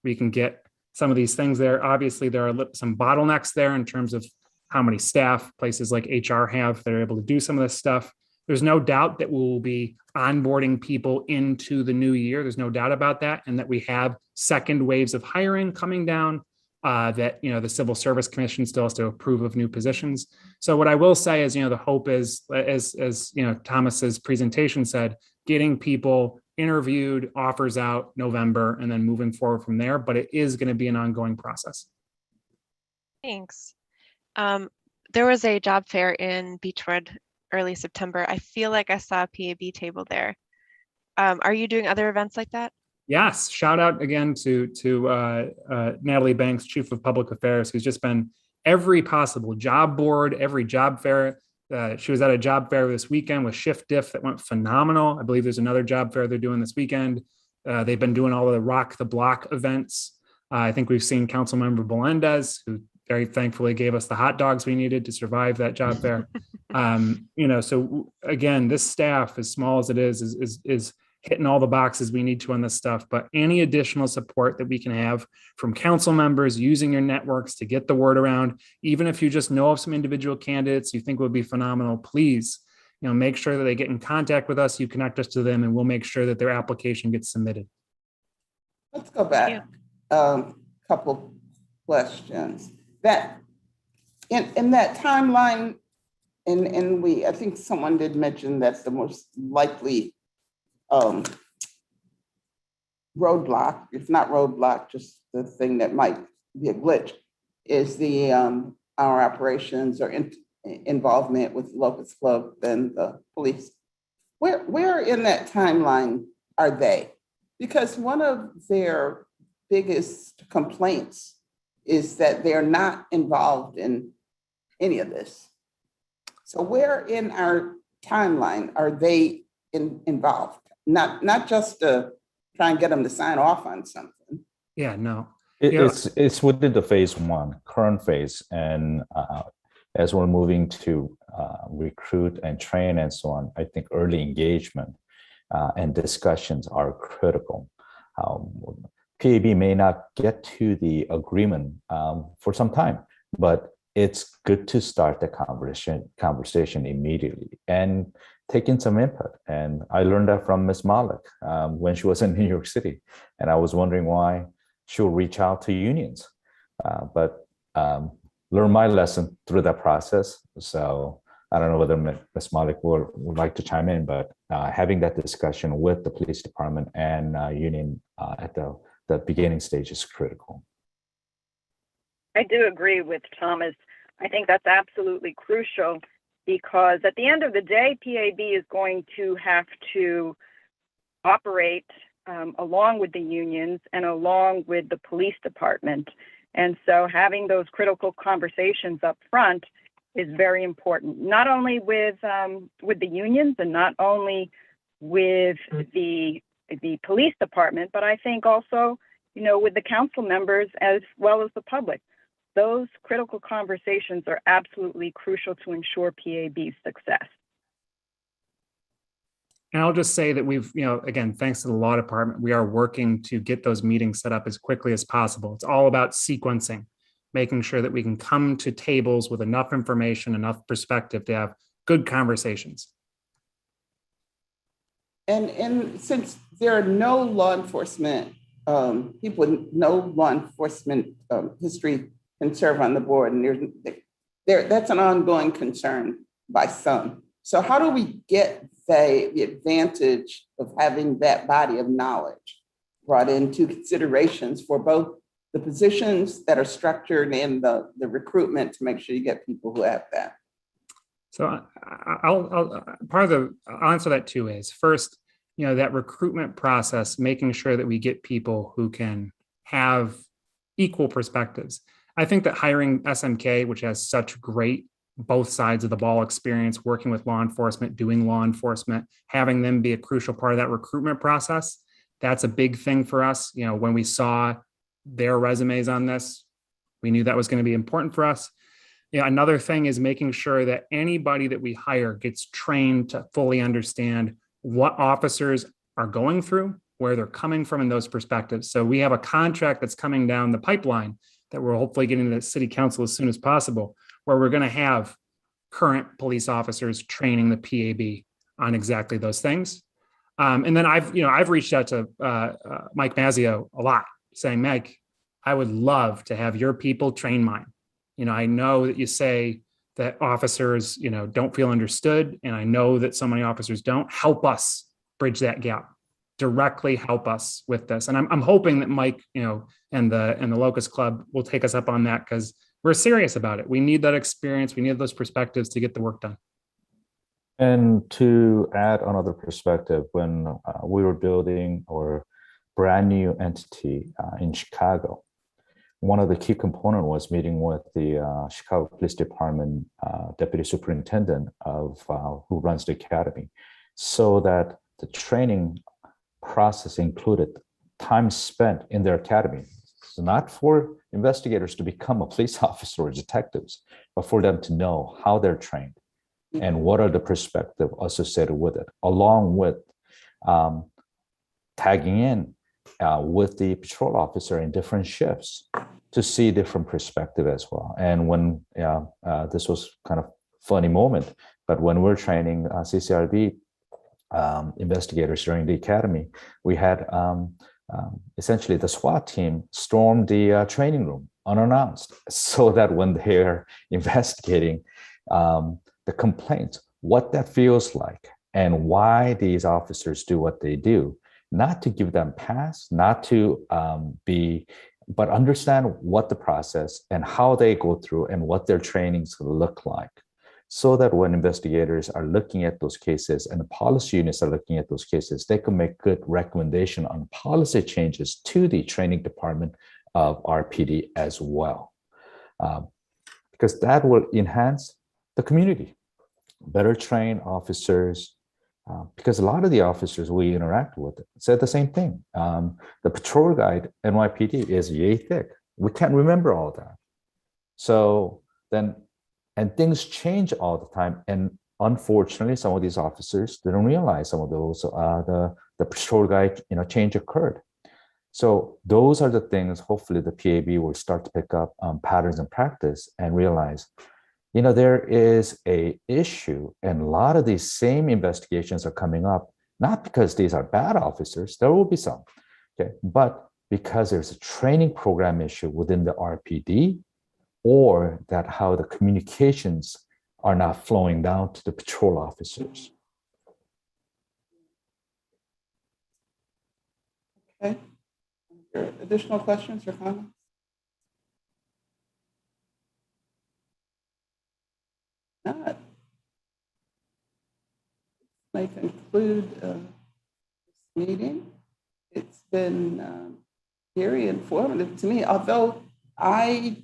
we can get some of these things there. Obviously, there are some bottlenecks there in terms of how many staff places like HR have that are able to do some of this stuff. There's no doubt that we will be onboarding people into the new year. There's no doubt about that. And that we have second waves of hiring coming down, that, the Civil Service Commission still has to approve of new positions. So what I will say is, the hope is, as Thomas's presentation said, getting people interviewed, offers out November, and then moving forward from there. But it is going to be an ongoing process. Thanks. There was a job fair in Beechwood early September. I feel like I saw a PAB table there. Are you doing other events like that? Yes. Shout out again to Natalie Banks, Chief of Public Affairs, who's just been every possible job board, every job fair. She was at a job fair this weekend with Shift Diff that went phenomenal. I believe there's another job fair they're doing this weekend. They've been doing all of the Rock the Block events. I think we've seen Councilmember Melendez, who very thankfully gave us the hot dogs we needed to survive that job fair. So again, this staff, as small as it is hitting all the boxes we need to on this stuff. But any additional support that we can have from council members, using your networks to get the word around, even if you just know of some individual candidates you think would be phenomenal, please, make sure that they get in contact with us. You connect us to them, and we'll make sure that their application gets submitted. Let's go back a couple questions. That in that timeline, and I think someone did mention that's the most likely roadblock, if not roadblock, just the thing that might be a glitch, is the our operations or involvement with Locust Club than the police. Where in that timeline are they? Because one of their biggest complaints is that they're not involved in any of this. So where in our timeline are they involved? Not just to try and get them to sign off on something. Yeah, no. It's within the phase one, current phase, and as we're moving to recruit and train and so on, I think early engagement and discussions are critical. PAB may not get to the agreement for some time, but it's good to start the conversation immediately and take in some input. And I learned that from Ms. Malik when she was in New York City, and I was wondering why she'll reach out to unions, but learn my lesson through that process. So I don't know whether Ms. Malik would like to chime in, but having that discussion with the police department and union at the beginning stage is critical. I do agree with Thomas. I think that's absolutely crucial because at the end of the day, PAB is going to have to operate along with the unions and along with the police department. And so having those critical conversations up front is very important, not only with the unions and not only with the police department, but I think also, with the council members as well as the public. Those critical conversations are absolutely crucial to ensure PAB's success. And I'll just say that we've, again, thanks to the law department, we are working to get those meetings set up as quickly as possible. It's all about sequencing, making sure that we can come to tables with enough information, enough perspective to have good conversations. And since there are no law enforcement, people with no law enforcement history can serve on the board, and that's an ongoing concern by some. So how do we get the advantage of having that body of knowledge brought into considerations for both the positions that are structured and the recruitment to make sure you get people who have that? So I'll answer that two ways. First, that recruitment process, making sure that we get people who can have equal perspectives. I think that hiring SMK, which has such great both sides of the ball experience, working with law enforcement, doing law enforcement, having them be a crucial part of that recruitment process, that's a big thing for us. When we saw their resumes on this, we knew that was going to be important for us. Another thing is making sure that anybody that we hire gets trained to fully understand what officers are going through, where they're coming from in those perspectives. So we have a contract that's coming down the pipeline that we're hopefully getting to the city council as soon as possible, where we're going to have current police officers training the PAB on exactly those things. And then I've reached out to Mike Mazzio a lot, saying, Mike, I would love to have your people train mine. I know that you say that officers, don't feel understood, and I know that so many officers don't. Help us bridge that gap. Directly help us with this. And I'm hoping that Mike, and the Locust Club will take us up on that, because we're serious about it. We need that experience. We need those perspectives to get the work done. And to add another perspective, when we were building our brand new entity in Chicago, one of the key components was meeting with the Chicago Police Department Deputy Superintendent of who runs the academy, so that the training process included time spent in their academy. So not for investigators to become a police officer or detectives, but for them to know how they're trained and what are the perspectives associated with it, along with tagging in with the patrol officer in different shifts to see different perspective as well. And when this was kind of funny moment, but when we're training CCRB investigators during the academy, we had essentially the SWAT team storm the training room unannounced, so that when they're investigating the complaints, what that feels like and why these officers do what they do, not to give them pass, not to but understand what the process and how they go through and what their trainings look like. so that when investigators are looking at those cases and the policy units are looking at those cases, they can make good recommendation on policy changes to the training department of RPD as well. Because that will enhance the community, better train officers, because a lot of the officers we interact with said the same thing. The patrol guide NYPD is yay thick. We can't remember all that. So then, and things change all the time. And unfortunately, some of these officers didn't realize some of those, the patrol guide, change occurred. So those are the things, hopefully the PAB will start to pick up patterns in practice and realize, there is a issue, and a lot of these same investigations are coming up, not because these are bad officers, there will be some, okay, but because there's a training program issue within the RPD, or that how the communications are not flowing down to the patrol officers. Okay. Additional questions or comments? Not. May conclude this meeting. It's been very informative to me, although I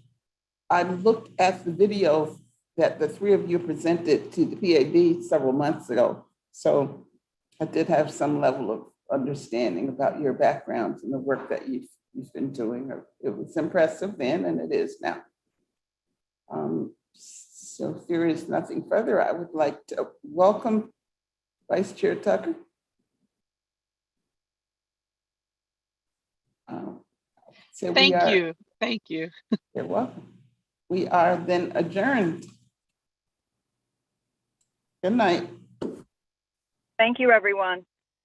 looked at the video that the three of you presented to the PAB several months ago. So I did have some level of understanding about your backgrounds and the work that you've been doing. It was impressive then, and it is now. So if there is nothing further, I would like to welcome Vice Chair Tucker. Thank you. Thank you. You're welcome. We are then adjourned. Good night. Thank you, everyone.